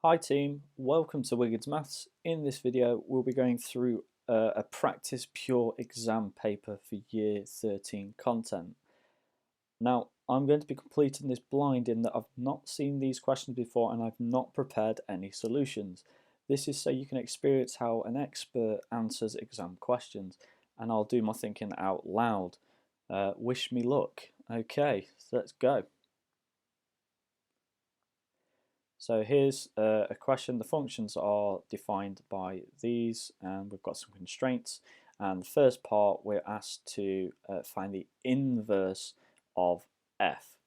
Hi team, welcome to Wiggins Maths. In this video we'll be going through a practice pure exam paper for year 13 content. Now I'm going to be completing this blind in that I've not seen these questions before and I've not prepared any solutions. This is so you can experience how an expert answers exam questions, and I'll do my thinking out loud. Wish me luck. Okay, so let's go. So here's a question. The functions are defined by these, and we've got some constraints. And the first part, we're asked to find the inverse of f.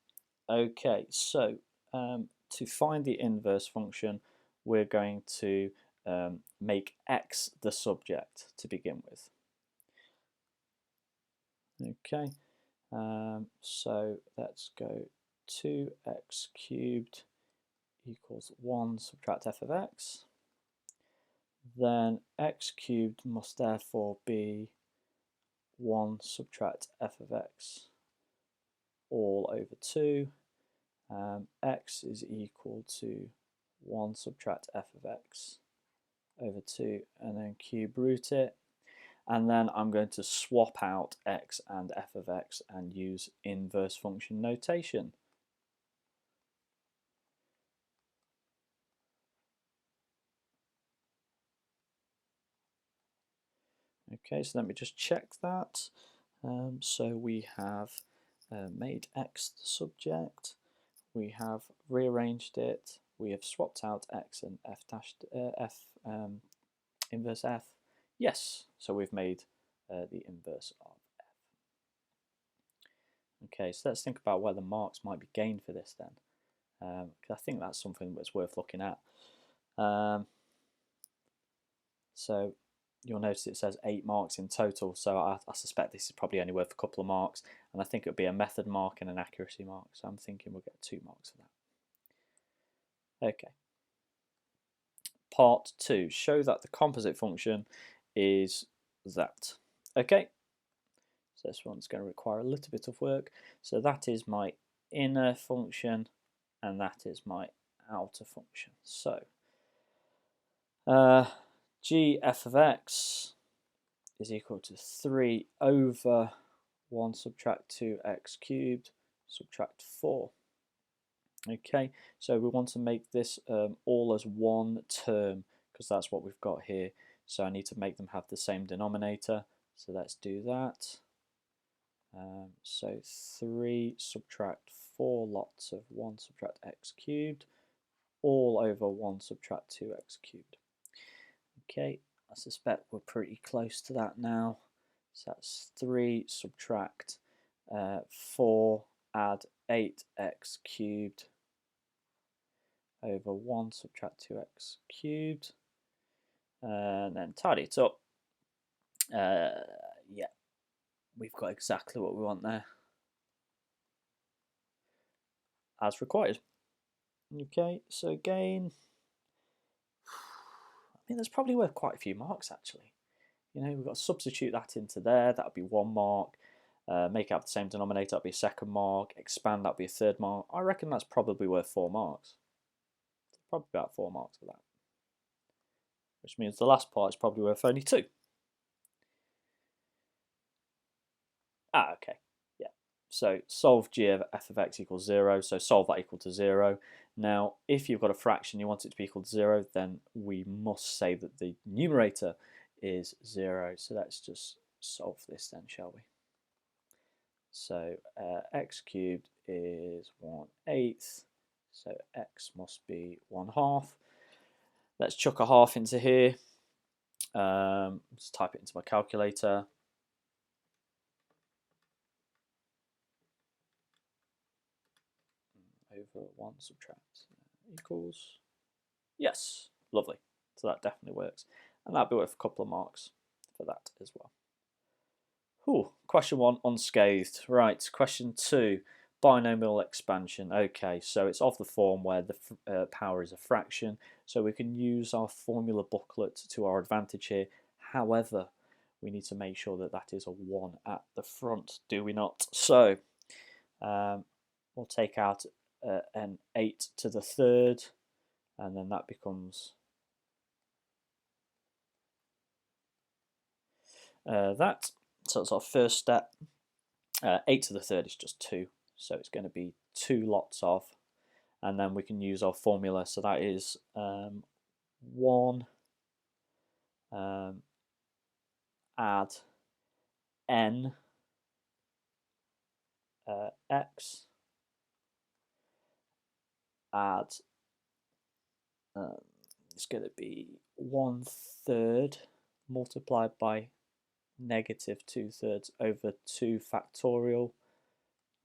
Okay, so to find the inverse function, we're going to make x the subject to begin with. Okay, so let's go 2x cubed equals 1 subtract f of x. Then x cubed must therefore be 1 subtract f of x all over 2. X is equal to 1 subtract f of x over 2, and then cube root it. And then I'm going to swap out x and f of x and use inverse function notation. Okay, so let me just check that. So we have made x the subject, we have rearranged it, we have swapped out x and f dash inverse f. Yes, so we've made the inverse of f. Okay, so let's think about where the marks might be gained for this then, because I think that's something that's worth looking at. So you'll notice it says 8 marks in total, so I suspect this is probably only worth a couple of marks, and I think it would be a method mark and an accuracy mark, so I'm thinking we'll get 2 marks for that. Okay. Part 2, show that the composite function is that. Okay, so this one's going to require a little bit of work. So that is my inner function, and that is my outer function. So g f of x is equal to 3 over 1 subtract 2x cubed subtract 4. Okay, so we want to make this all as one term because that's what we've got here. So I need to make them have the same denominator. So let's do that. So 3 subtract 4 lots of 1 subtract x cubed all over 1 subtract 2x cubed. Okay, I suspect we're pretty close to that now. So that's 3 subtract 4 add 8x cubed over 1 subtract 2x cubed, and then tidy it up. Yeah, we've got exactly what we want there, as required. Okay, so again, I mean, that's probably worth quite a few marks actually. You know, we've got to substitute that into there, that would be 1 mark. Make it have the same denominator, that would be a 2nd mark. Expand, that would be a 3rd mark. I reckon that's probably worth 4 marks. Probably about 4 marks for that. Which means the last part is probably worth only 2. Okay, yeah. So solve g of f of x equals 0, so solve that equal to 0. Now, if you've got a fraction you want it to be equal to 0, then we must say that the numerator is 0. So let's just solve this then, shall we? So x cubed is 1/8, so x must be 1/2. Let's chuck a half into here. Let's type it into my calculator. Over 1 subtract equals, yes, lovely. So that definitely works, and that'll be worth a couple of marks for that as well. Ooh, question 1 unscathed. Right, question 2, binomial expansion. Okay, so it's of the form where the power is a fraction, so we can use our formula booklet to our advantage here. However, we need to make sure that that is a 1 at the front, do we not? So we'll take out an 8 to the 3rd, and then that becomes that. So it's our first step. 8 to the third is just 2, so it's going to be 2 lots of, and then we can use our formula. So that is 1 add n x add it's going to be 1/3 multiplied by negative 2/3 over 2 factorial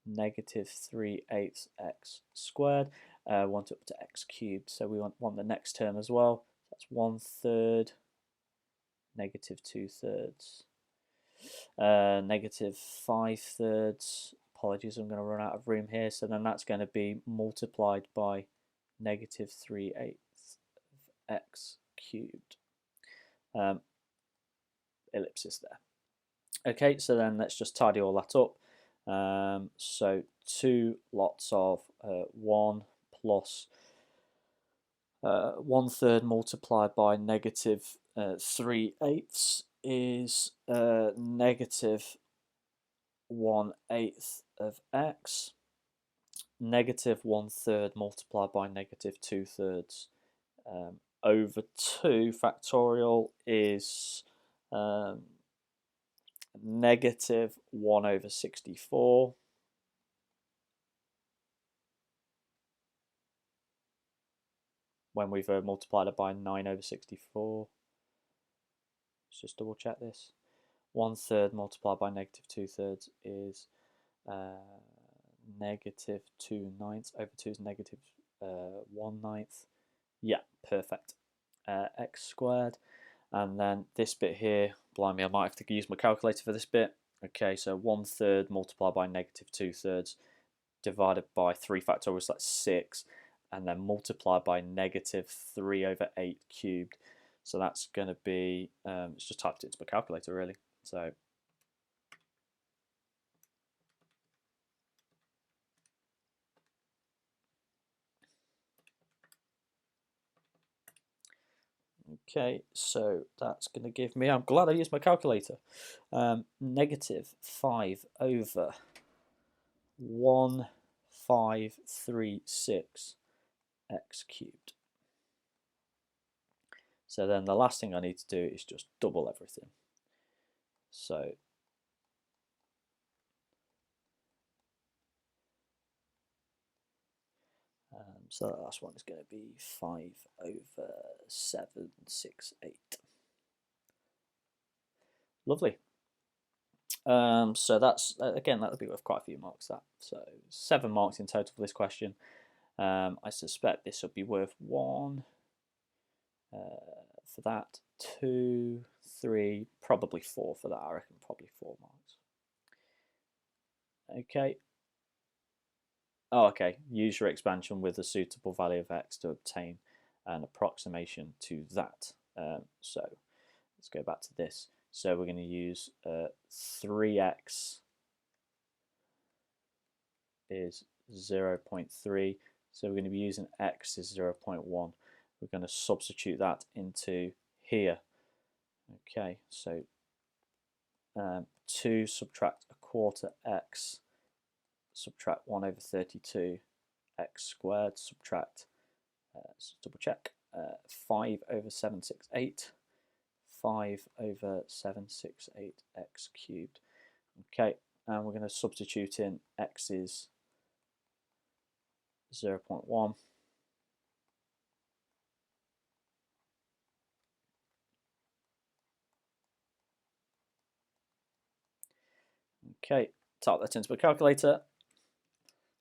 negative 3/8 x squared. Want it up to x cubed, so we want the next term as well. That's 1/3 negative 2/3 negative 5/3. Apologies, I'm going to run out of room here. So then that's going to be multiplied by negative 3/8 x cubed. Ellipsis there. Okay, so then let's just tidy all that up. So 2 lots of 1 plus 1/3 multiplied by negative 3/8 is negative 1/8 of x. Negative 1/3 multiplied by negative 2/3 over 2 factorial is negative 1/64. When we've multiplied it by 9/64. Let's just double check this. 1/3 multiplied by negative 2/3 is negative 2/9 over 2 is negative 1/9. Yeah, perfect. X squared. And then this bit here, blimey, I might have to use my calculator for this bit. Okay, so 1/3 multiplied by negative 2/3 divided by 3 factorial, so that's 6, and then multiplied by negative 3/8 cubed. So that's going to be, it's just typed it into my calculator really. So okay, so that's going to give me, I'm glad I used my calculator, negative 5/1536 x cubed. So then the last thing I need to do is just double everything. So so the last one is going to be 5/768. Lovely. So that's, again, that'll be worth quite a few marks, that. So 7 marks in total for this question. I suspect this will be worth 1 for that, 2, 3, probably 4 for that. I reckon probably 4 marks. Okay. Oh, okay. Use your expansion with a suitable value of x to obtain an approximation to that. So let's go back to this. So we're going to use 3x is 0.3. So we're going to be using x is 0.1. We're going to substitute that into here. Okay, so 2 subtract 1/4 x, subtract 1/32 x squared, subtract, let's double check, 5/768, 5/768 x cubed. Okay, and we're going to substitute in x is 0.1. Okay, type that into my calculator,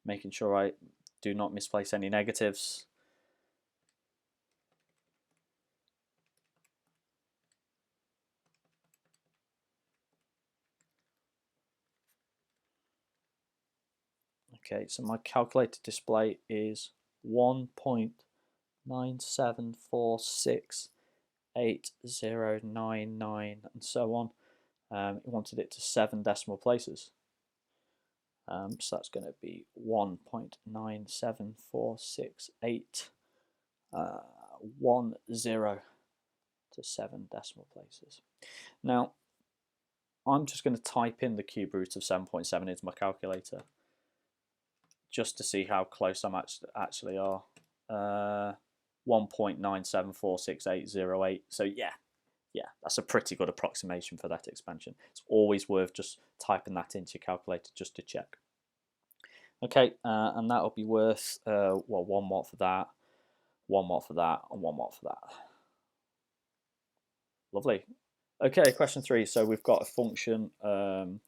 making sure I do not misplace any negatives. Okay, so my calculator display is 1.97468099 and so on. It wanted it to 7 decimal places. So that's going to be 1.97468 1 0 to 7 decimal places. Now, I'm just going to type in the cube root of 7.7 into my calculator just to see how close I'm actually are. 1.97468808. So yeah, that's a pretty good approximation for that expansion. It's always worth just typing that into your calculator just to check. Okay, and that'll be worth, well, 1 watt for that, 1 watt for that, and 1 watt for that. Lovely. Okay, question 3. So we've got a function, 2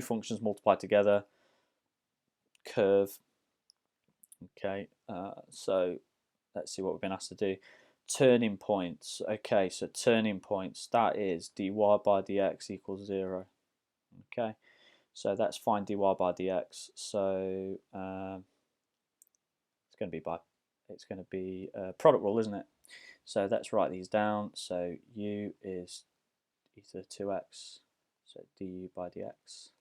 functions multiplied together, curve. Okay, so let's see what we've been asked to do. Turning points. Okay, so turning points, that is dy by dx equals 0. Okay, so let's find dy by dx. So it's going to be product rule, isn't it? So let's write these down. So u is e to the 2x, so du by dx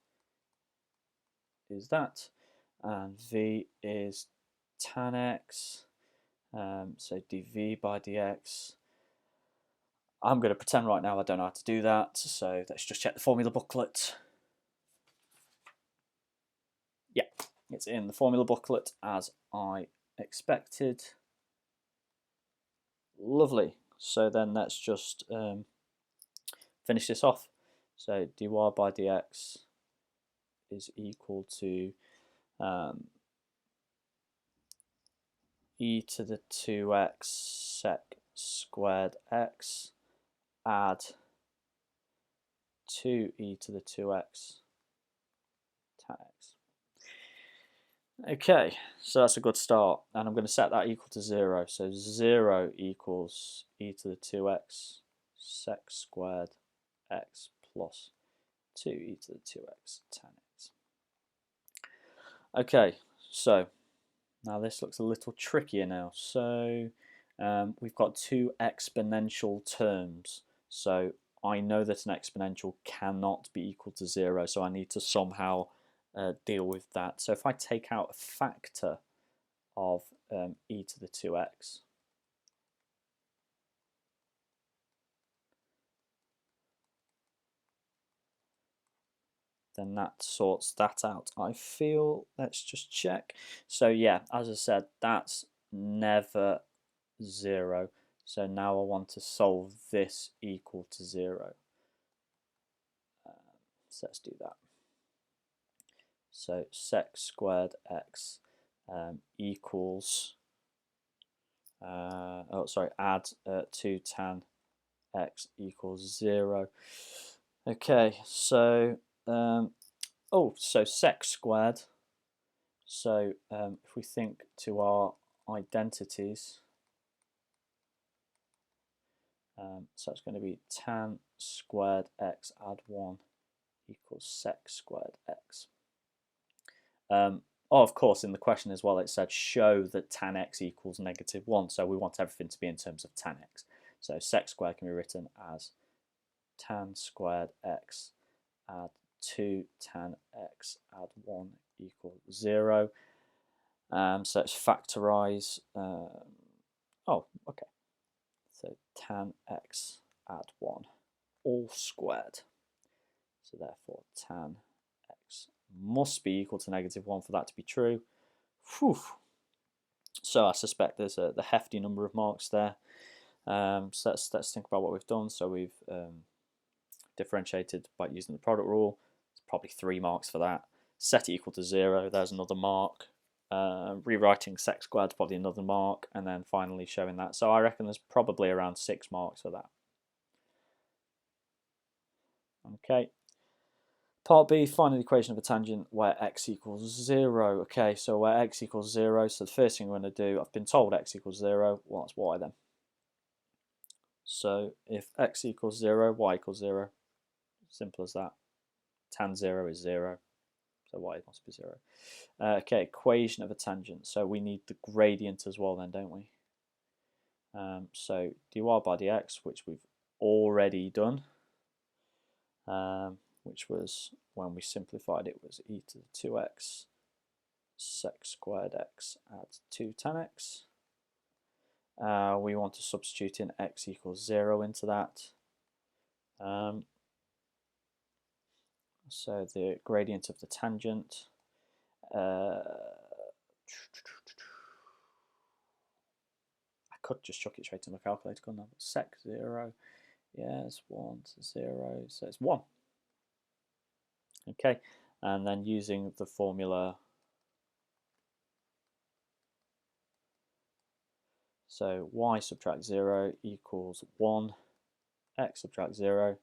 is that, and v is tan x, so dv by dx. I'm going to pretend right now I don't know how to do that, so let's just check the formula booklet. Yeah, it's in the formula booklet as I expected. Lovely. So then let's just finish this off. So dy by dx is equal to e to the 2x sec squared x add 2e to the 2x tan x. Okay, so that's a good start, and I'm going to set that equal to 0. So 0 equals e to the 2x sec squared x plus 2e to the 2x tan x. Okay, so now this looks a little trickier now. So we've got 2 exponential terms. So I know that an exponential cannot be equal to 0, so I need to somehow deal with that. So if I take out a factor of e to the 2x, then that sorts that out, I feel. Let's just check. So yeah, as I said, that's never 0. So now I want to solve this equal to 0. So let's do that. So sec squared x equals, add 2 tan x equals 0. Okay, so so sec squared. So if we think to our identities, so it's going to be tan squared x add 1 equals sec squared x. Of course, in the question as well, it said show that tan x equals -1. So we want everything to be in terms of tan x. So sec squared can be written as tan squared x add 2 tan x add 1 equals 0. So let's factorize. Okay. So tan x add 1 all squared. So therefore tan x must be equal to -1 for that to be true. Whew. So I suspect there's the hefty number of marks there. So let's think about what we've done. So we've differentiated by using the product rule. It's probably 3 marks for that. Set it equal to 0. There's another mark. Rewriting sec squared is probably another mark, and then finally showing that. So I reckon there's probably around 6 marks for that. Okay. Part B, find an equation of a tangent where x equals 0. Okay, so where x equals 0, so the first thing we're going to do, I've been told x equals 0, well, that's y then. So if x equals 0, y equals 0. Simple as that. Tan 0 is 0, so y must be 0. Okay, equation of a tangent. So we need the gradient as well then, don't we? So dy by dx, which we've already done. Which was, when we simplified it, was e to the 2x sec squared x add 2 tan x. We want to substitute in x equals 0 into that. So the gradient of the tangent, I could just chuck it straight to my calculator, couldn't I? Sec 0, yes, 1 to 0, so it's 1. Okay, and then using the formula, so y subtract 0 equals 1, x subtract 0.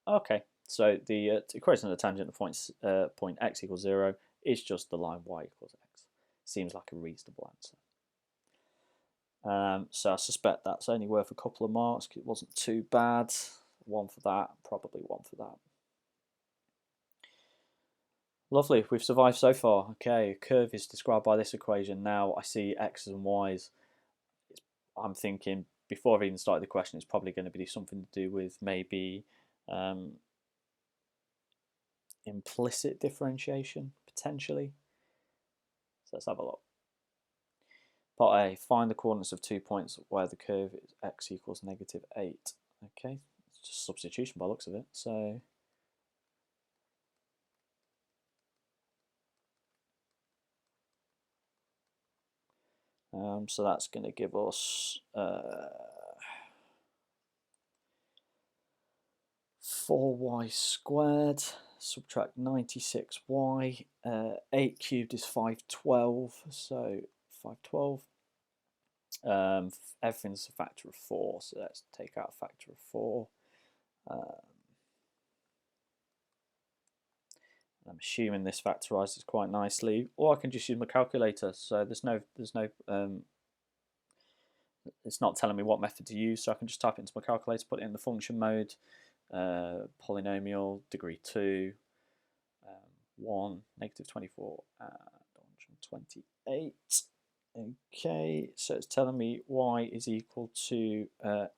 Okay, so the equation of the tangent of point x equals 0 is just the line y equals x. Seems like a reasonable answer. So I suspect that's only worth a couple of marks. It wasn't too bad. 1 for that, probably 1 for that. Lovely, we've survived so far. Okay, a curve is described by this equation. Now I see x's and y's. I'm thinking, before I've even started the question, it's probably going to be something to do with maybe implicit differentiation, potentially. So let's have a look. Part A, find the coordinates of 2 points where the curve is x equals -8. Okay, it's just substitution by the looks of it. So that's going to give us 4y squared, subtract 96y, 8 cubed is 512, so 512. Everything's a factor of 4, so let's take out a factor of 4. I'm assuming this factorizes quite nicely, or I can just use my calculator. So there's no it's not telling me what method to use, so I can just type it into my calculator, put it in the function mode, polynomial, degree 2, 1, -24, and 128. Okay, so it's telling me y is equal to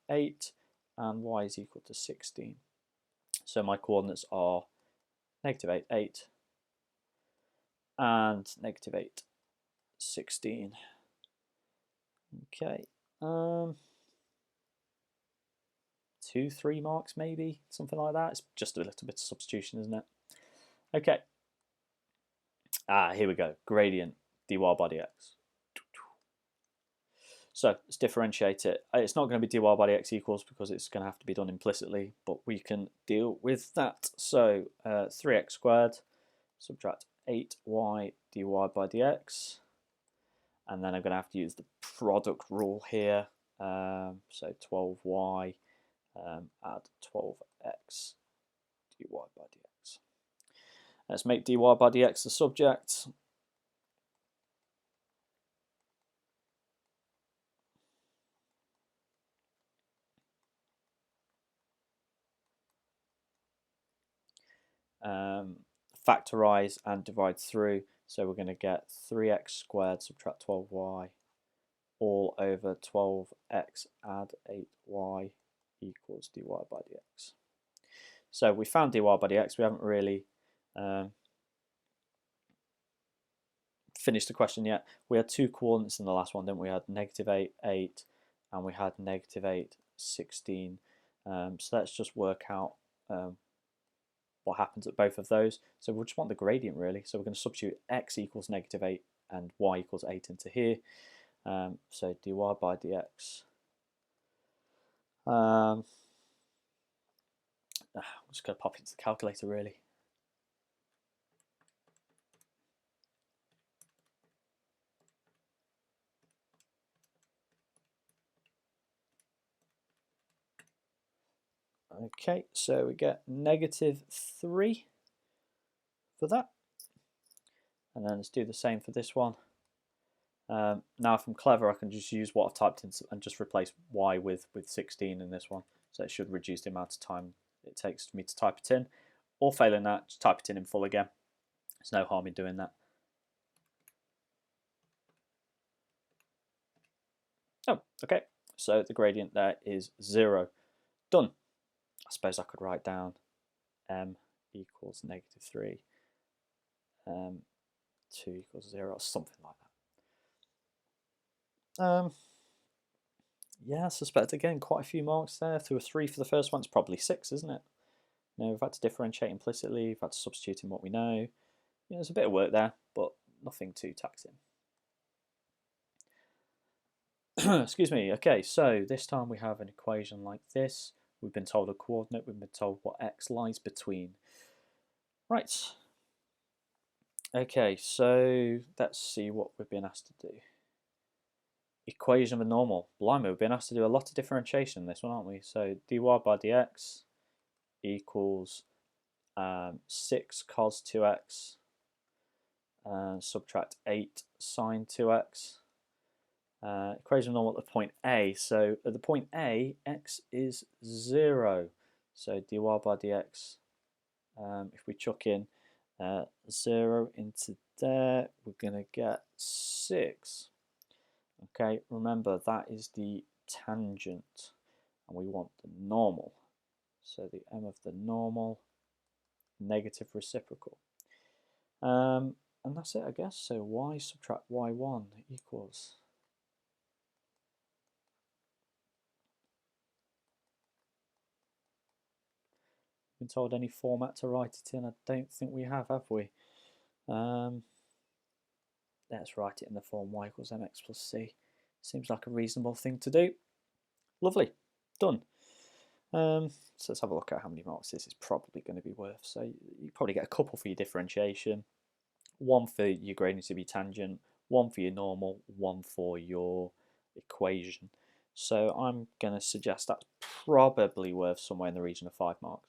8 and y is equal to 16. So my coordinates are -8, 8, and -8, 16. Okay, 2-3 marks maybe, something like that. It's just a little bit of substitution, isn't it? Okay. Here we go. Gradient dy by dx. So let's differentiate it. It's not going to be dy by dx equals because it's going to have to be done implicitly, but we can deal with that. So 3x squared, subtract 8y dy by dx, and then I'm going to have to use the product rule here. So 12y add 12x dy by dx. Let's make dy by dx the subject. Factorize and divide through. So we're going to get 3x squared subtract 12y all over 12x add 8y equals dy by dx. So we found dy by dx. We haven't really finished the question yet. We had 2 coordinates in the last one, didn't we? We had -8, 8, and we had -8, 16. So let's just work out what happens at both of those. So we'll just want the gradient really. So we're going to substitute x equals -8 and y equals 8 into here. So dy by dx. I'm just going to pop into the calculator really. Okay, so we get -3 for that. And then let's do the same for this one. Now if I'm clever, I can just use what I've typed in and just replace y with 16 in this one. So it should reduce the amount of time it takes me to type it in. Or failing that, just type it in full again. There's no harm in doing that. Oh, okay. So the gradient there is 0. Done. I suppose I could write down m equals -3, 2 equals 0, or something like that. Yeah, I suspect again quite a few marks there. If there were 3 for the first one, it's probably 6, isn't it? We've had to differentiate implicitly, we've had to substitute in what we know. There's a bit of work there, but nothing too taxing. Excuse me. Okay, so this time we have an equation like this. We've been told a coordinate, we've been told what x lies between. Right. Okay, so let's see what we've been asked to do. Equation of a normal. Blimey, we've been asked to do a lot of differentiation in this one, aren't we? So dy by dx equals 6 cos 2x subtract 8 sine 2x. Equation of normal at the point A. So at the point A, x is 0. So dy by dx, if we chuck in 0 into there, we're going to get 6. Okay, remember that is the tangent, and we want the normal. So the m of the normal, negative reciprocal. And that's it, I guess. So y subtract y1 equals... Been told any format to write it in? I don't think we have we? Let's write it in the form y equals mx plus c. Seems like a reasonable thing to do. Lovely, done. So let's have a look at how many marks this is probably going to be worth. So you probably get a couple for your differentiation, 1 for your gradient to be tangent, 1 for your normal, 1 for your equation. So I'm going to suggest that's probably worth somewhere in the region of 5 marks.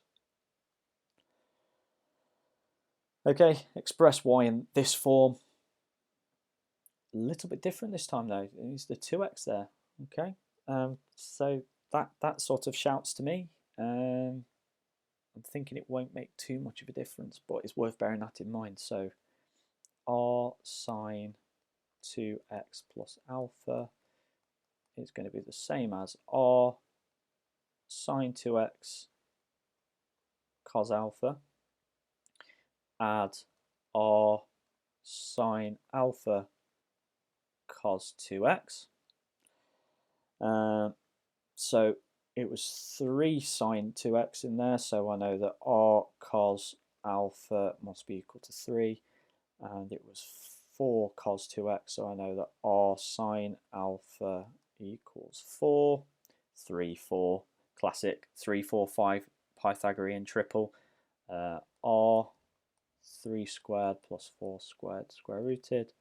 Okay, express y in this form. A little bit different this time though. It's the 2x there. Okay, so that sort of shouts to me. I'm thinking it won't make too much of a difference, but it's worth bearing that in mind. So r sine 2x plus alpha is going to be the same as r sine 2x cos alpha. Add r sine alpha cos 2x. So it was 3 sine 2x in there, so I know that r cos alpha must be equal to 3, and it was 4 cos 2x, so I know that r sine alpha equals 4. 3, 4, classic 3, 4, 5 Pythagorean triple. R 3 squared plus 4 squared square rooted.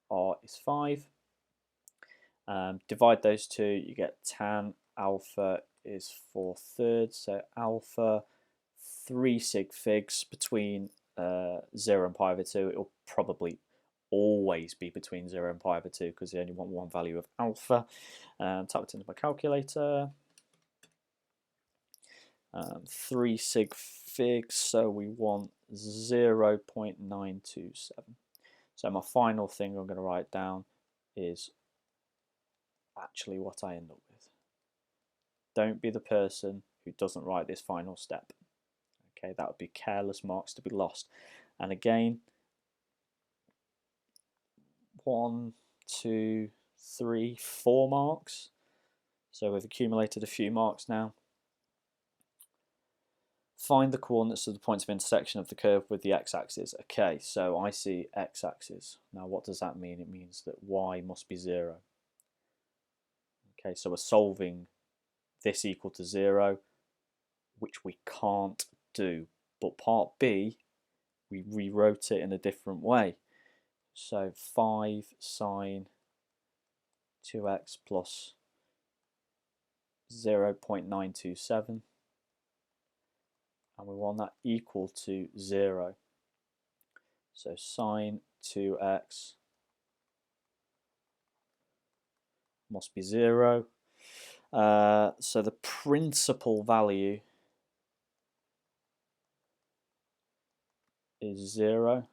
R is 5. Divide those two, you get tan alpha is 4/3. So alpha 3 sig figs between 0 and pi over 2. It will probably always be between 0 and pi over 2 because they only want one value of alpha. Type it into my calculator. 3 sig figs, so we want 0.927. So my final thing I'm going to write down is actually what I end up with. Don't be the person who doesn't write this final step. Okay, that would be careless marks to be lost. And again, 1, 2, 3, 4 marks. So we've accumulated a few marks now. Find the coordinates of the points of intersection of the curve with the x-axis. Okay, so I see x-axis. Now what does that mean? It means that y must be 0. Okay, so we're solving this equal to 0, which we can't do. But part B, we rewrote it in a different way. So 5 sine 2x plus 0.927. And we want that equal to 0. So sine 2x must be 0. So the principal value is 0.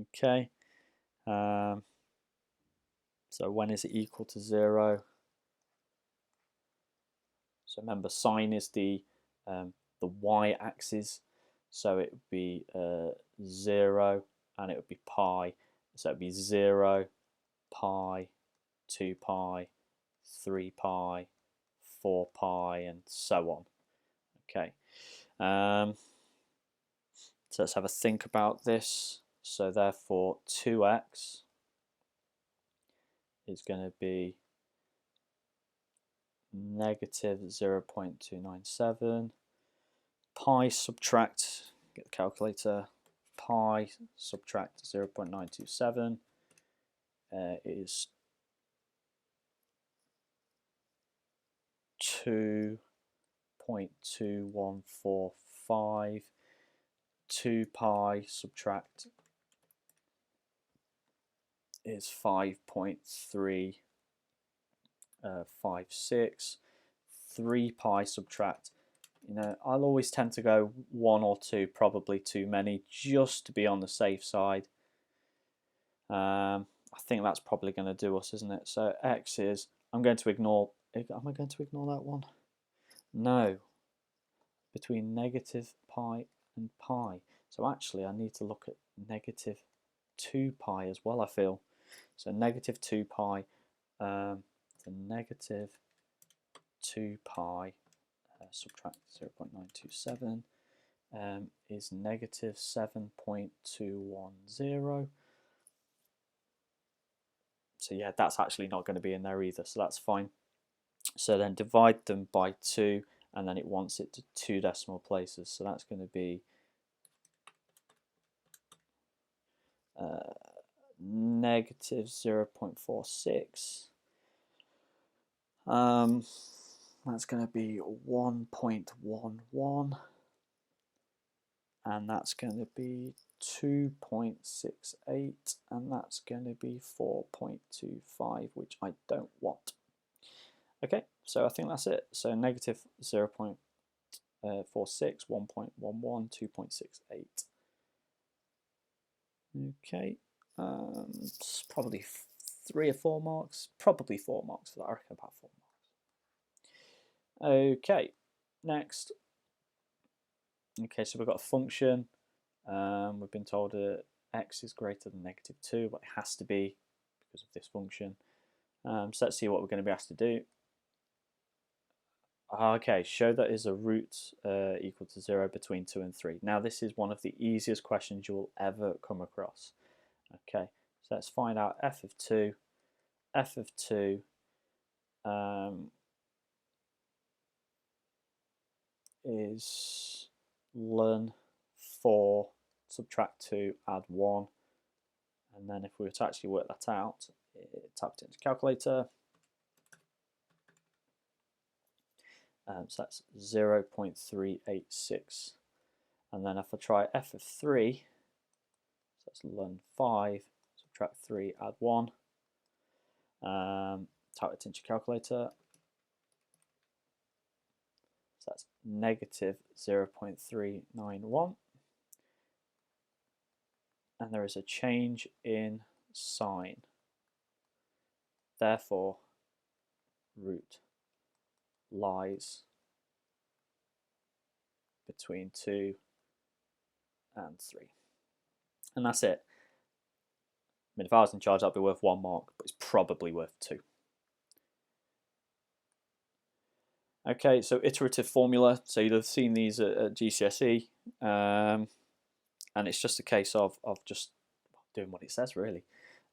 Okay. So when is it equal to 0? So remember, sine is the y-axis, so it would be 0, and it would be pi. So it would be 0 pi, 2 pi, 3 pi, 4 pi, and so on. Okay, so let's have a think about this. So therefore 2x is going to be negative 0.297. Pi subtract, get the calculator, pi subtract 0.927 is 2.2145. 2 pi subtract is 5.356. 3 pi subtract, I'll always tend to go 1 or 2, probably too many, just to be on the safe side. I think that's probably going to do us, isn't it? So x is, I'm going to ignore, am I going to ignore that one? No. Between negative pi and pi. So actually I need to look at negative 2 pi as well, I feel. So negative 2 pi, the negative 2 pi subtract 0.927 is negative 7.210. So yeah, that's actually not going to be in there either, so that's fine. So then divide them by 2, and then it wants it to 2 decimal places, so that's going to be negative 0.46. That's going to be 1.11, and that's going to be 2.68, and that's going to be 4.25, which I don't want. Okay, so I think that's it. So negative 0.46, 1.11, 2.68. Okay, it's probably 3 or 4 marks. Probably 4 marks for that. I reckon about 4 marks. Okay, next. Okay, so we've got a function. We've been told that x is greater than negative 2, but it has to be because of this function. So let's see what we're going to be asked to do. Okay, show that is a root equal to 0 between 2 and 3. Now this is one of the easiest questions you will ever come across. Okay, so let's find out f of 2. F of 2 is learn 4, subtract 2, add 1. And then if we were to actually work that out, type it into calculator. So that's 0.386. And then if I try f of 3, so that's learn 5, subtract 3, add 1. Type it into calculator. So that's negative 0.391. And there is a change in sign. Therefore, root lies between 2 and 3. And that's it. I mean, if I was in charge, that'd be worth 1 mark, but it's probably worth 2. Okay, so iterative formula. So you'll have seen these at GCSE, and it's just a case of just doing what it says, really.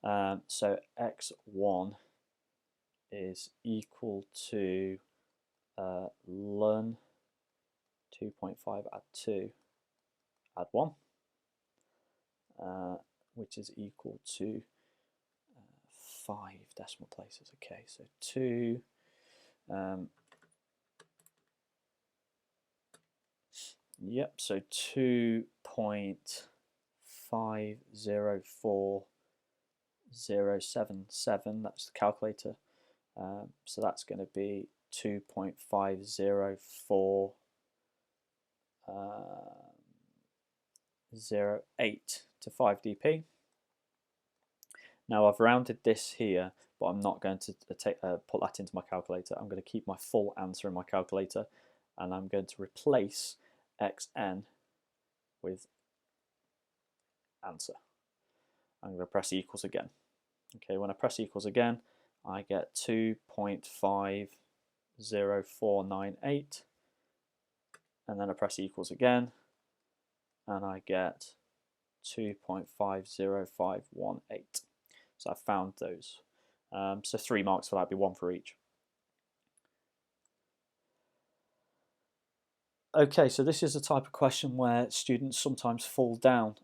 So x1 is equal to learn 2.5 add 2 add 1, which is equal to 5 decimal places. Okay, so 2 yep, so 2.504077, that's the calculator. So that's going to be 2.50408 to 5 dp. Now I've rounded this here, but I'm not going to put that into my calculator. I'm going to keep my full answer in my calculator, and I'm going to replace xn with answer. I'm going to press equals again. Okay, when I press equals again, I get 2.50498, and then I press equals again, and I get 2.50518. So I found those. So 3 marks for that, be 1 for each. Okay, so this is a type of question where students sometimes fall down.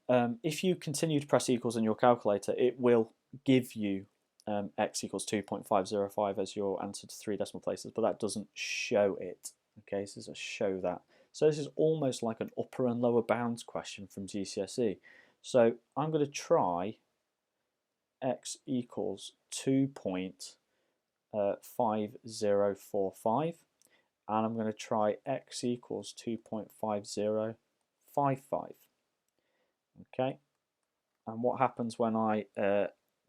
If you continue to press equals in your calculator, it will give you x equals 2.505 as your answer to 3 decimal places, but that doesn't show it. Okay, so this is a show that. So this is almost like an upper and lower bounds question from GCSE. So I'm going to try x equals 2.5045, and I'm going to try x equals 2.5055. Okay, and what happens when I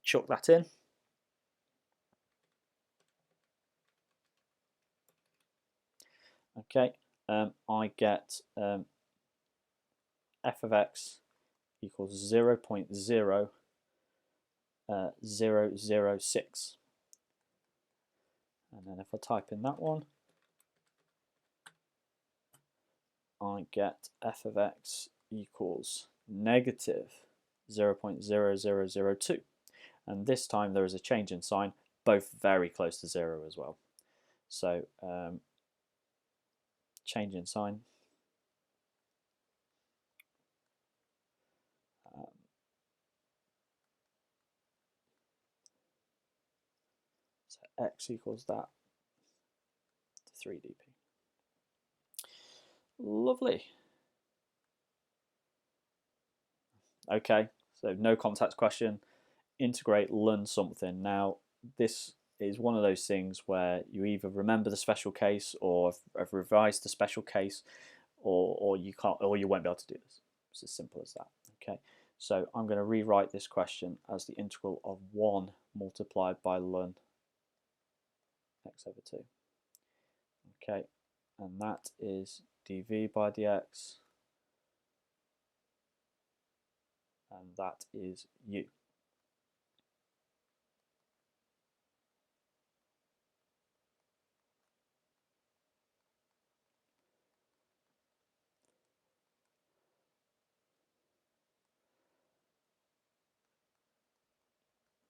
chuck that in? Okay, I get f of x equals 0.0006. And then if I type in that one, I get f of x equals negative 0.0002. And this time there is a change in sign, both very close to 0 as well. So change in sign. So x equals that to 3dp. Lovely. Okay, so no context question. Integrate, learn something. Now, this is one of those things where you either remember the special case or have revised the special case, or you can't, or you won't be able to do this. It's as simple as that. Okay, so I'm going to rewrite this question as the integral of 1 multiplied by ln x over 2. Okay, and that is dv by dx, and that is u.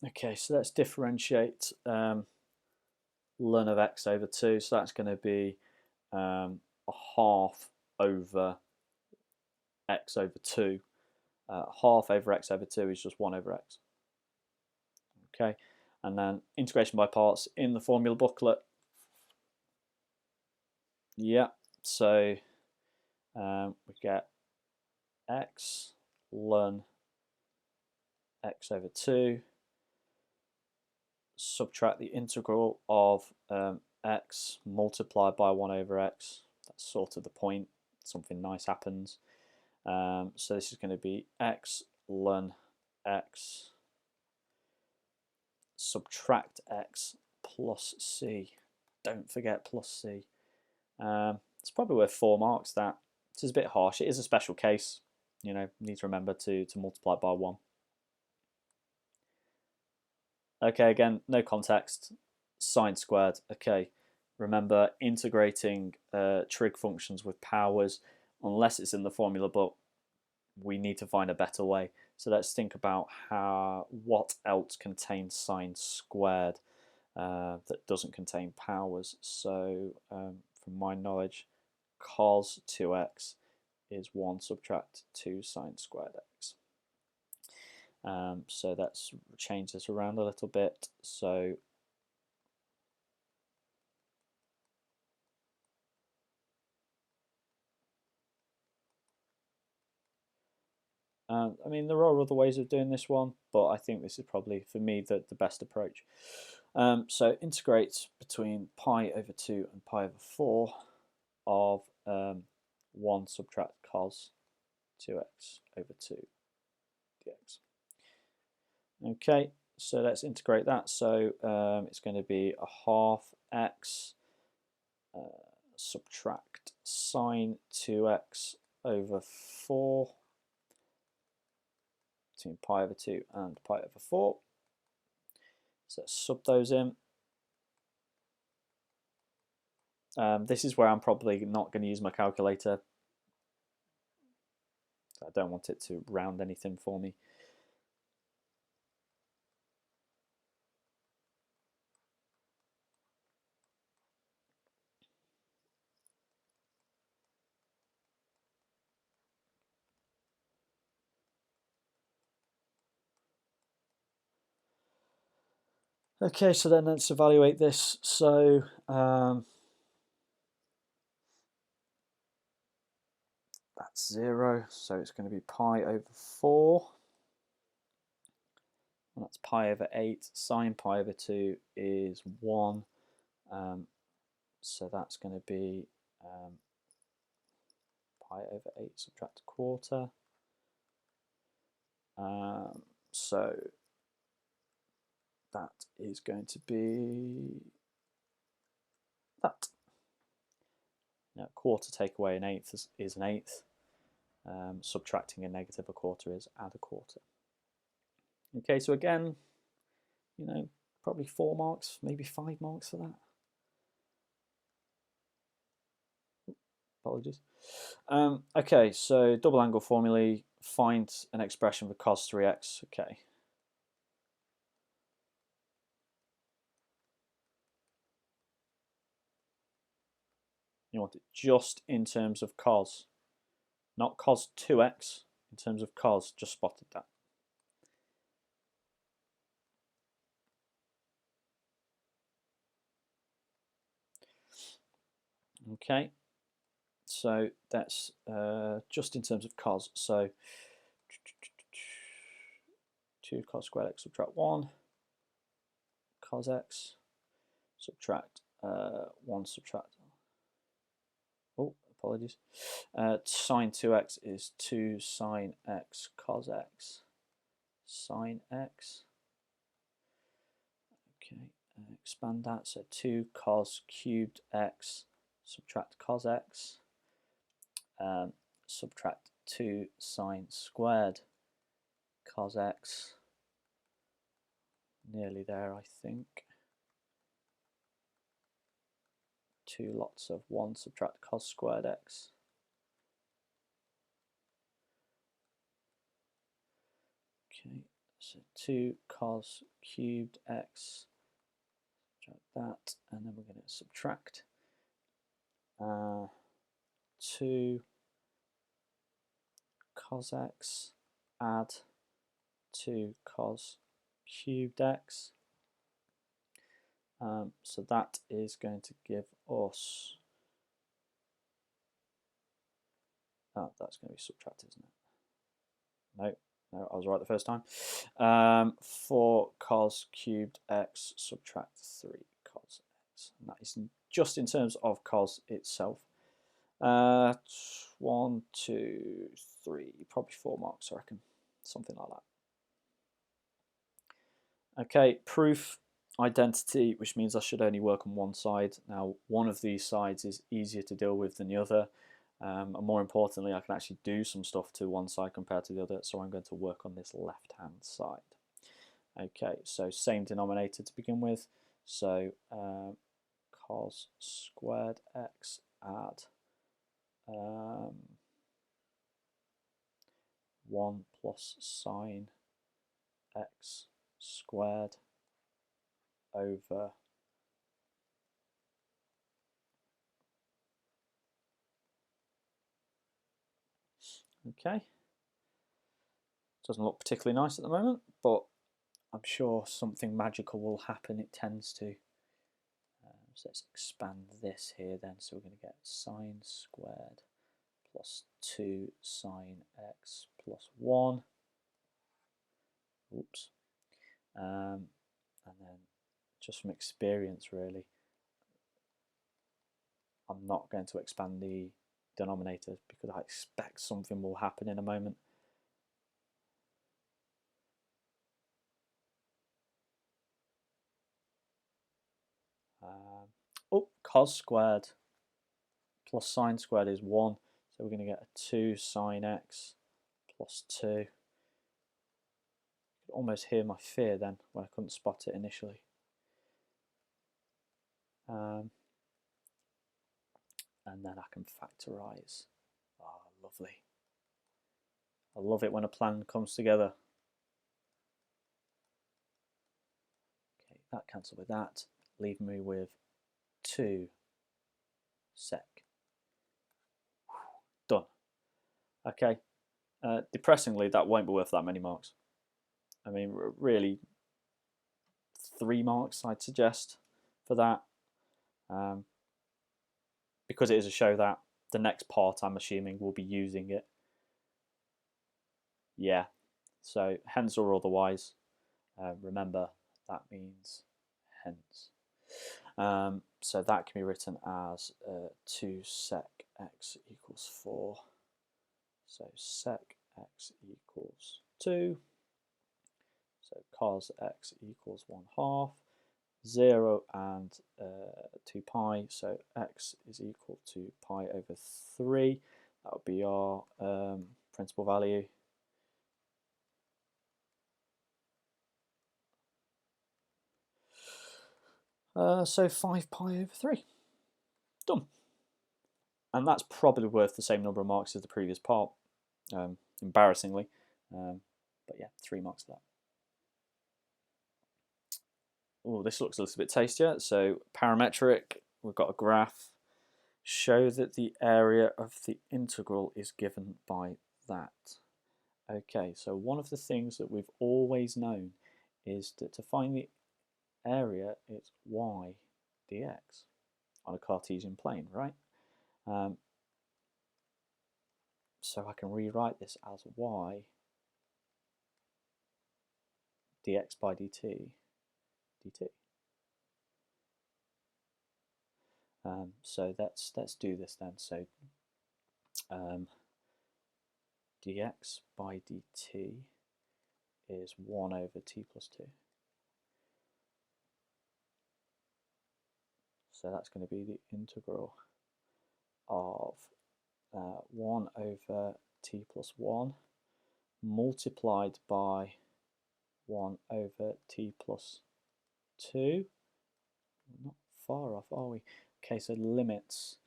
Okay, so let's differentiate ln of x over 2. So that's going to be a half over x over 2. Half over x over 2 is just 1 over x. Okay, and then integration by parts in the formula booklet. Yeah, so we get x ln x over 2, subtract the integral of x multiplied by 1 over x. That's sort of the point. Something nice happens. So this is going to be x ln x, subtract x plus c. Don't forget plus c. It's probably worth 4 marks. That this is a bit harsh. It is a special case. You know, need to remember to multiply by 1. Okay, again, no context. Sine squared. Okay, remember integrating trig functions with powers, unless it's in the formula book, we need to find a better way. So let's think about what else contains sine squared that doesn't contain powers. So from my knowledge, cos 2x is 1 subtract 2 sine squared x. So let's change this around a little bit. So I mean, there are other ways of doing this one, but I think this is probably, for me, the best approach. So integrate between pi over 2 and pi over 4 of 1 subtract cos 2x over 2 dx. Okay, so let's integrate that. So it's going to be a half x subtract sine 2x over 4 between pi over 2 and pi over 4. So let's sub those in. This is where I'm probably not going to use my calculator. I don't want it to round anything for me. Okay, so then let's evaluate this. So that's 0, so it's going to be pi over 4. And that's pi over 8. Sine pi over 2 is 1. So that's going to be pi over 8 subtract a quarter. So that is going to be that. Now, quarter take away an eighth is an eighth. Subtracting a negative a quarter is add a quarter. Okay, so again, you know, probably 4 marks, maybe 5 marks for that. Apologies. Okay, so double angle formulae, find an expression for cos 3x. Okay. You want it just in terms of cos, not cos 2x, in terms of cos, just spotted that. Okay, so that's just in terms of cos. So 2 cos squared x subtract 1, cos x, subtract 1 subtract. Oh, apologies. Sine 2x is 2 sine x cos x. Sine x. Okay, expand that. So 2 cos cubed x subtract cos x. Subtract 2 sine squared cos x. Nearly there, I think. 2 lots of 1 subtract cos squared x. Okay, so 2 cos cubed x, subtract that, and then we're going to subtract 2 cos x, add 2 cos cubed x. So that is going to give us, that's going to be subtracted, isn't it? No, I was right the first time. 4 cos cubed x subtract 3 cos x. And that is just in terms of cos itself. 1, 2, 3, probably 4 marks, I reckon. Something like that. Okay, proof identity, which means I should only work on one side. Now, one of these sides is easier to deal with than the other. And more importantly, I can actually do some stuff to one side compared to the other, so I'm going to work on this left-hand side. Okay, so same denominator to begin with. So cos squared x add 1 plus sine x squared over okay. Doesn't look particularly nice at the moment, but I'm sure something magical will happen. It tends to. So let's expand this here then. So we're going to get sine squared plus 2 sine x plus 1. Oops. And then just from experience, really, I'm not going to expand the denominator because I expect something will happen in a moment. Cos squared plus sine squared is 1, so we're going to get a 2 sine x plus 2. could almost hear my fear then when I couldn't spot it initially. And then I can factorize. Oh, lovely. I love it when a plan comes together. Okay, that cancels with that, leaving me with 2 sec. Done. Okay. Depressingly, that won't be worth that many marks. I mean, really, 3 marks I'd suggest for that. Because it is a show that the next part, I'm assuming, will be using it. Yeah, so hence or otherwise. Remember, that means hence. So that can be written as 2 sec x equals 4. So sec x equals 2. So cos x equals 1/2. 0 and 2 pi, so x is equal to pi over 3. That would be our principal value. So 5 pi over 3. Done. And that's probably worth the same number of marks as the previous part, embarrassingly. But yeah, 3 marks for that. Oh, this looks a little bit tastier. So parametric, we've got a graph. Show that the area of the integral is given by that. Okay, so one of the things that we've always known is that to find the area, it's y dx on a Cartesian plane, right? So I can rewrite this as y dx by dt. So let's do this then. So dx by dt is 1 over t plus 2. So that's going to be the integral of 1 over t plus 1 multiplied by 1 over t plus 2. Not far off, are we? Okay, so the limits,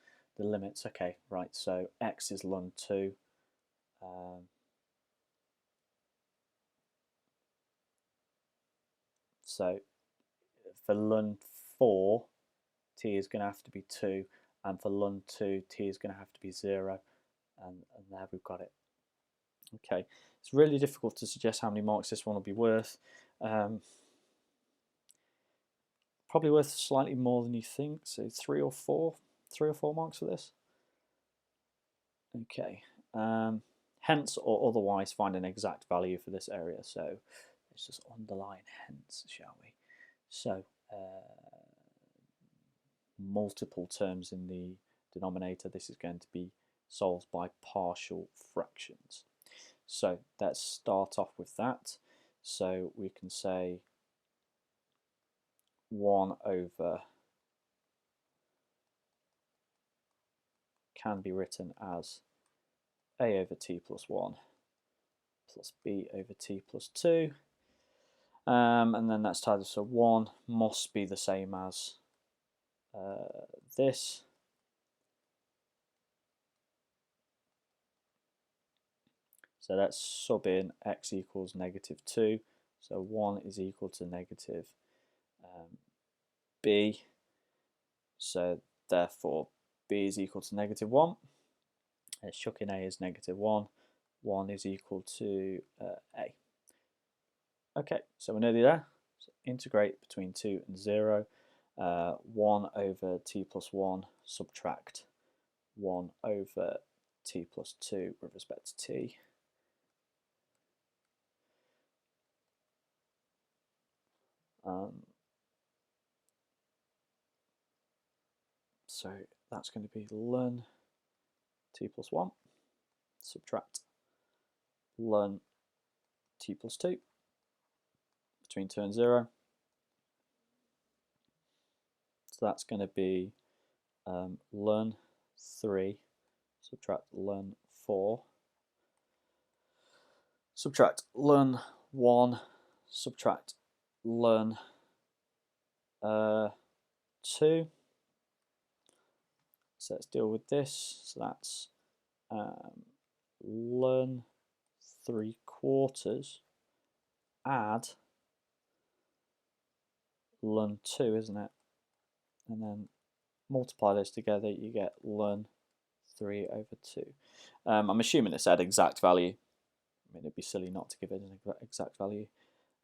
okay, right, so x is ln 2. So for ln 4, t is going to have to be 2, and for ln 2, t is going to have to be 0, and there we've got it. Okay, it's really difficult to suggest how many marks this one will be worth. Probably worth slightly more than you think, so 3 or 4 marks for this. Okay, hence or otherwise find an exact value for this area. So let's just underline hence, shall we? So multiple terms in the denominator. This is going to be solved by partial fractions. So let's start off with that. So we can say 1 over can be written as a over t plus 1 plus b over t plus 2. And then that's titled, so 1 must be the same as this. So let's sub in x equals -2. So 1 is equal to negative b. So therefore b is equal to -1. Let's chuck in a is -1. 1 is equal to a. Okay, so we're nearly there. So integrate between 2 and 0. 1 over t plus 1 subtract 1 over t plus 2 with respect to t. So that's going to be ln t plus 1 subtract ln t plus 2 between 2 and 0. So that's going to be ln 3 subtract ln 4 subtract ln 1 subtract ln 2. So let's deal with this. So that's ln 3/4 add ln 2, isn't it? And then multiply those together, you get ln 3/2. I'm assuming it's at exact value. I mean, it'd be silly not to give it an exact value.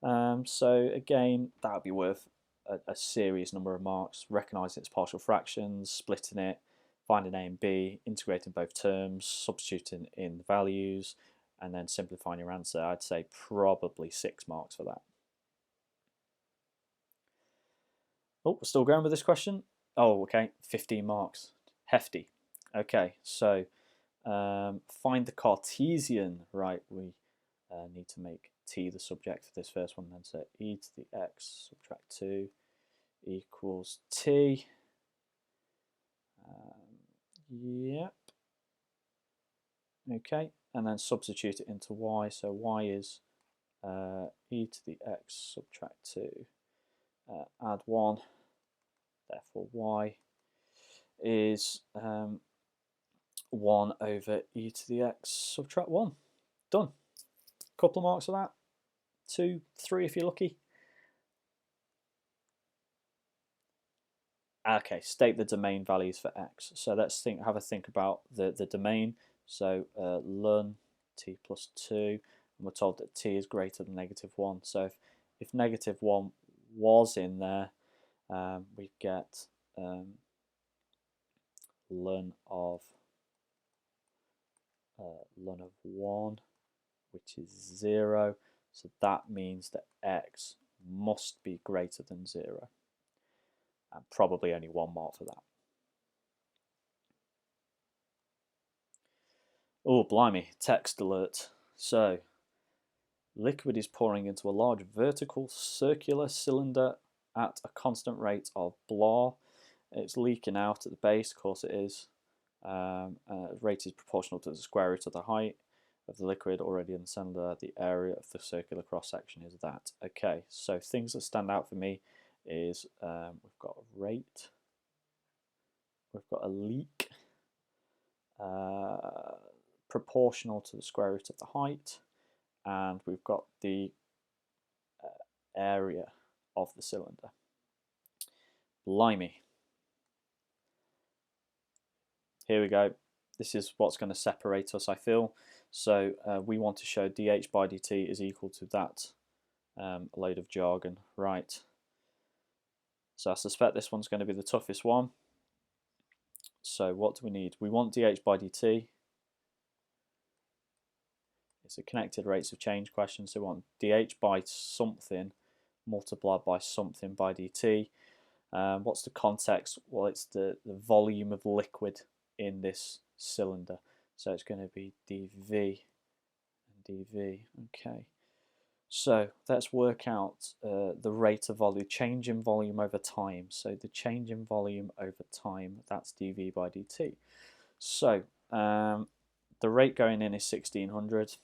So again, that would be worth a serious number of marks. Recognising its partial fractions, splitting it, finding a and b, integrating both terms, substituting in the values, and then simplifying your answer. I'd say probably 6 marks for that. Oh, we're still going with this question. Oh, okay, 15 marks. Hefty. Okay, so find the Cartesian. Right, we need to make t the subject for this first one then. So e to the x subtract 2 equals t. Yep. Okay, and then substitute it into y. So y is e to the x subtract 2. Add 1. Therefore y is 1 over e to the x subtract 1. Done. Couple of marks for that. 2, 3 if you're lucky. Okay, state the domain values for x. So let's have a think about the domain. So ln t plus 2, and we're told that t is greater than -1. So if -1 was in there, we get ln of 1, which is 0. So that means that x must be greater than 0. And probably only 1 mark for that. Oh, blimey, text alert. So, liquid is pouring into a large vertical circular cylinder at a constant rate of blah. It's leaking out at the base, of course it is. Rate is proportional to the square root of the height of the liquid already in the cylinder. The area of the circular cross section is that. Okay, so things that stand out for me is we've got a rate, we've got a leak, proportional to the square root of the height, and we've got the area of the cylinder. Blimey. Here we go. This is what's going to separate us, I feel. So we want to show dh by dt is equal to that load of jargon, right? So I suspect this one's going to be the toughest one. So what do we need? We want dh by dt. It's a connected rates of change question, so we want dh by something multiplied by something by dt. What's the context? Well, it's the volume of liquid in this cylinder. So it's going to be dv and dv. Okay. So let's work out the rate of volume, change in volume over time. So the change in volume over time, that's dv by dt. So the rate going in is 1600,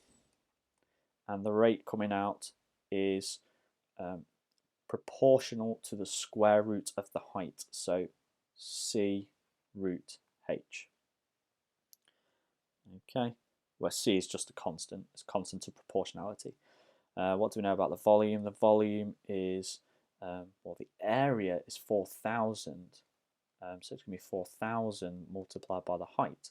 and the rate coming out is proportional to the square root of the height. So c root h. Okay, where c is just a constant. It's constant of proportionality. What do we know about the volume? The volume is, well, the area is 4,000. So it's going to be 4,000 multiplied by the height.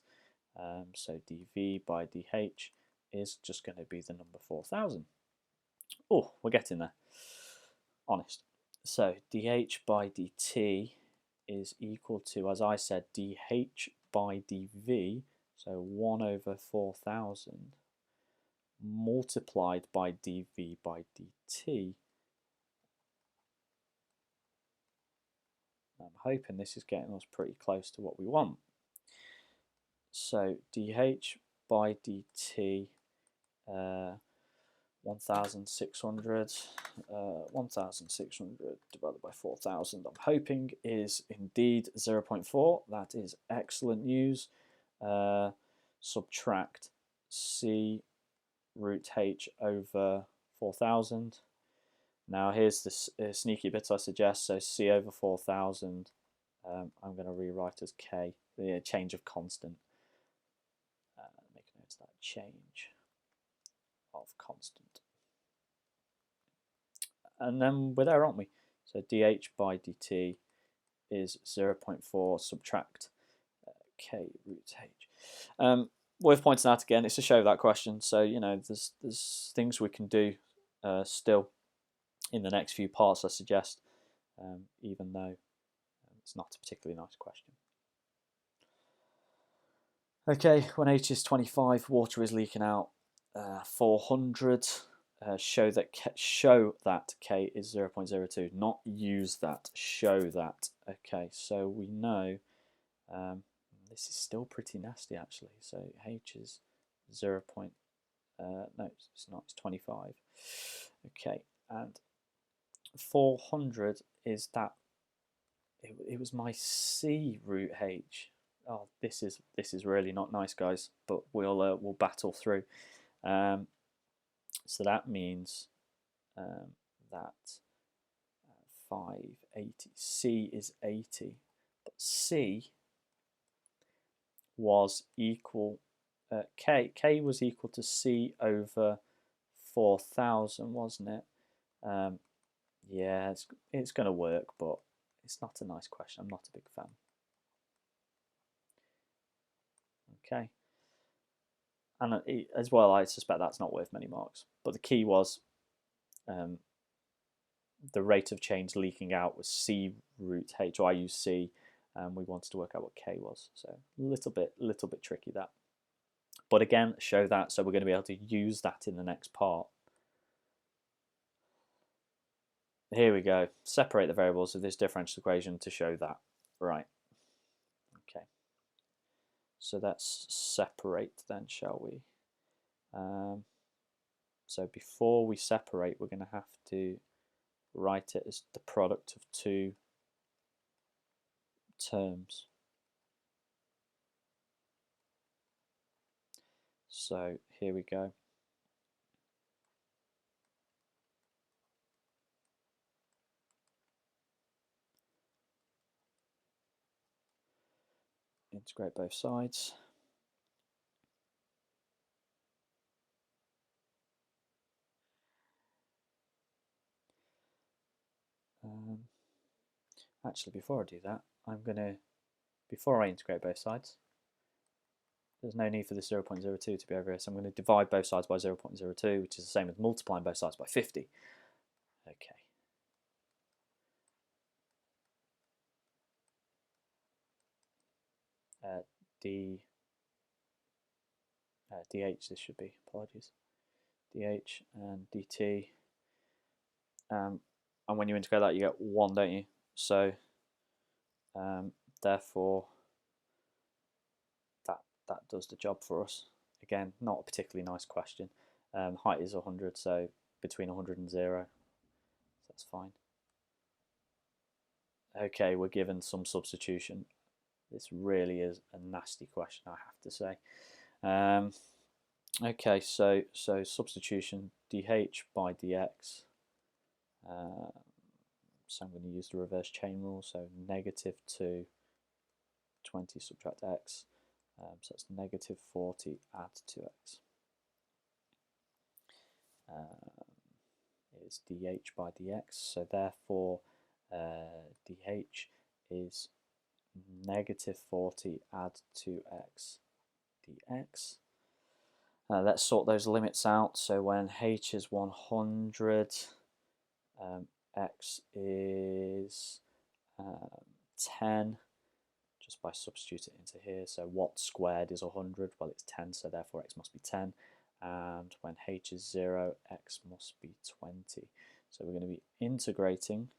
So dv by dh is just going to be the number 4,000. Oh, we're getting there. Honest. So dh by dt is equal to, as I said, dh by dv, so 1 over 4,000 multiplied by dv by dt. I'm hoping this is getting us pretty close to what we want. So dh by dt, 1,600 divided by 4,000, I'm hoping is indeed 0.4. That is excellent news. Subtract c root h over 4,000. Now here's this sneaky bit I suggest. So c over 4,000, I'm going to rewrite as k, the change of constant. Make a note of that, change of constant. And then we're there, aren't we? So dh by dt is 0.4 subtract k root h. Worth pointing out again, it's to show that question. So you know, there's things we can do still in the next few parts, I suggest, even though it's not a particularly nice question. Okay, when h is 25, water is leaking out 400. Show that k is 0.02, not use that, show that. Okay, so we know this is still pretty nasty actually. So h is 0. No, it's not. It's 25. Okay, and 400 is that. It was my c root h. Oh, this is really not nice, guys. But we'll battle through. So that means that 580. C is 80, but C was equal. K was equal to C over 4,000, wasn't it? Yeah, it's going to work, but it's not a nice question. I'm not a big fan. Okay. And as well, I suspect that's not worth many marks. But the key was the rate of change leaking out was C root H. So I used C, and we wanted to work out what K was. So a little bit tricky that. But again, show that. So we're going to be able to use that in the next part. Here we go. Separate the variables of this differential equation to show that. Right. Okay. So let's separate then, shall we? So before we separate, we're going to have to write it as the product of two terms. So here we go. Integrate both sides. Actually, before I do that, before I integrate both sides, there's no need for the 0.02 to be over here, so I'm going to divide both sides by 0.02, which is the same as multiplying both sides by 50. Okay. dh this should be, apologies. dh and dt. And when you integrate that, you get 1, don't you? So therefore, that does the job for us. Again, not a particularly nice question. Height is 100, so between 100 and 0. So that's fine. Okay, we're given some substitution. This really is a nasty question, I have to say. Okay, so substitution, dh by dx. So I'm going to use the reverse chain rule. So -2, 20 subtract x. So it's -40 add 2x. Is dh by dx. So therefore, dh is -40 add 2x dx. Let's sort those limits out. So when h is 100, x is 10, just by substituting it into here. So what squared is 100? Well, it's 10, so therefore x must be 10. And when h is 0, x must be 20. So we're going to be integrating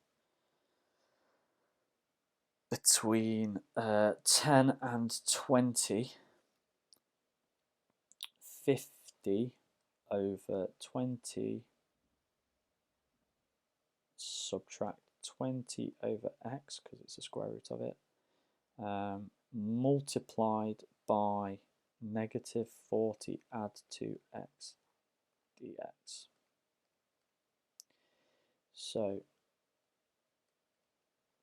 between 10 and 20, 50 over 20 subtract 20 over x, because it's the square root of it, multiplied by -40 add 2x dx. So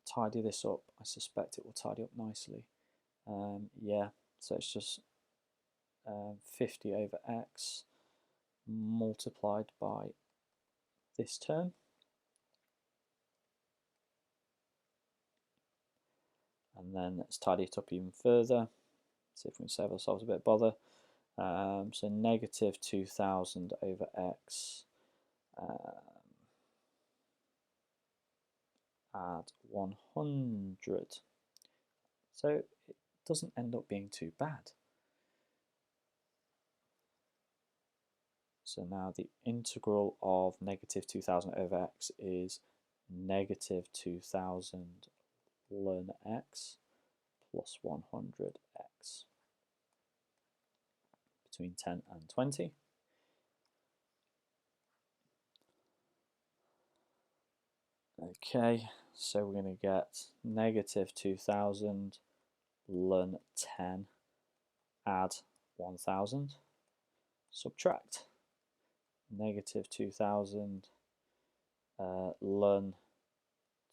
tidy this up. I suspect it will tidy up nicely. Yeah, so it's just 50 over x multiplied by this term. And then let's tidy it up even further. See if we can save ourselves a bit of bother. So negative 2000 over x, add 100. So it doesn't end up being too bad. So now the integral of negative 2000 over x is negative 2000 ln x plus 100x between 10 and 20. Okay, so we're going to get negative 2000 ln 10 add 1000, subtract negative 2000 ln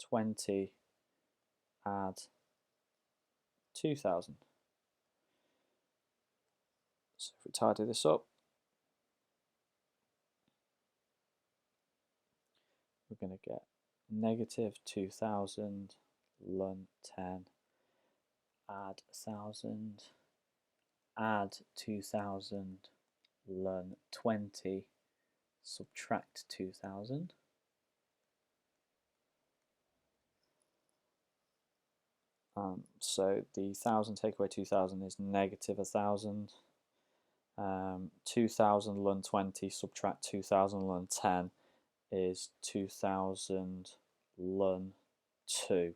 20 add 2000. So if we tidy this up, we're going to get negative 2000 ln 10 add 1000 add 2000 ln 20 subtract 2000. So the 1000 take away 2000 is negative 1000. 2000 ln 20 subtract 2000 ln 10 is 2000 ln 2.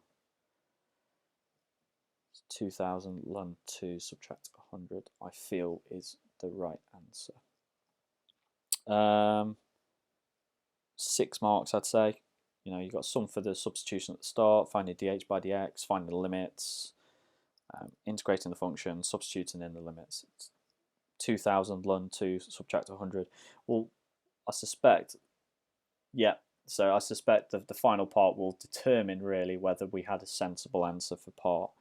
2000 ln 2 subtract 100, I feel, is the right answer. 6 marks, I'd say. You know, you've got some for the substitution at the start, finding dh by dx, finding the limits, integrating the function, substituting in the limits. It's 2000 ln 2 subtract 100. Well, I suspect, yeah, so I suspect that the final part will determine really whether we had a sensible answer for part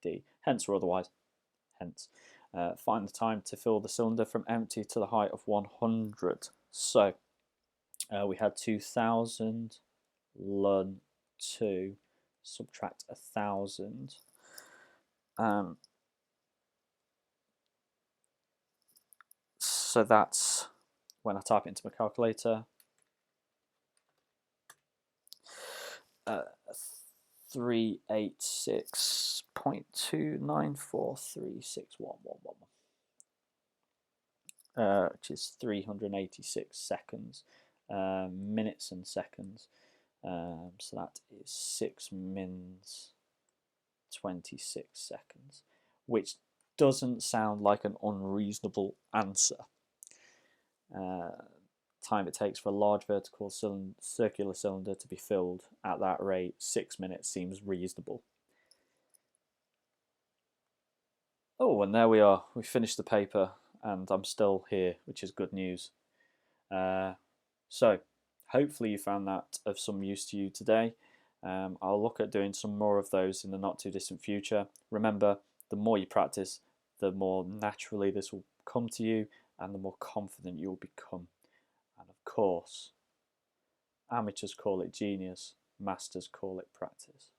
D, hence or otherwise, hence. Find the time to fill the cylinder from empty to the height of 100. So we had 2000 ln 2 subtract 1000. So that's, when I type it into my calculator, 386.294361111, which is 386 seconds, minutes and seconds. So that is 6 mins 26 seconds, which doesn't sound like an unreasonable answer. Time it takes for a large vertical circular cylinder to be filled at that rate, 6 minutes, seems reasonable. Oh, and there we are. We finished the paper and I'm still here, which is good news. So hopefully you found that of some use to you today. I'll look at doing some more of those in the not too distant future. Remember, the more you practice, the more naturally this will come to you and the more confident you will become. And of course, amateurs call it genius, masters call it practice.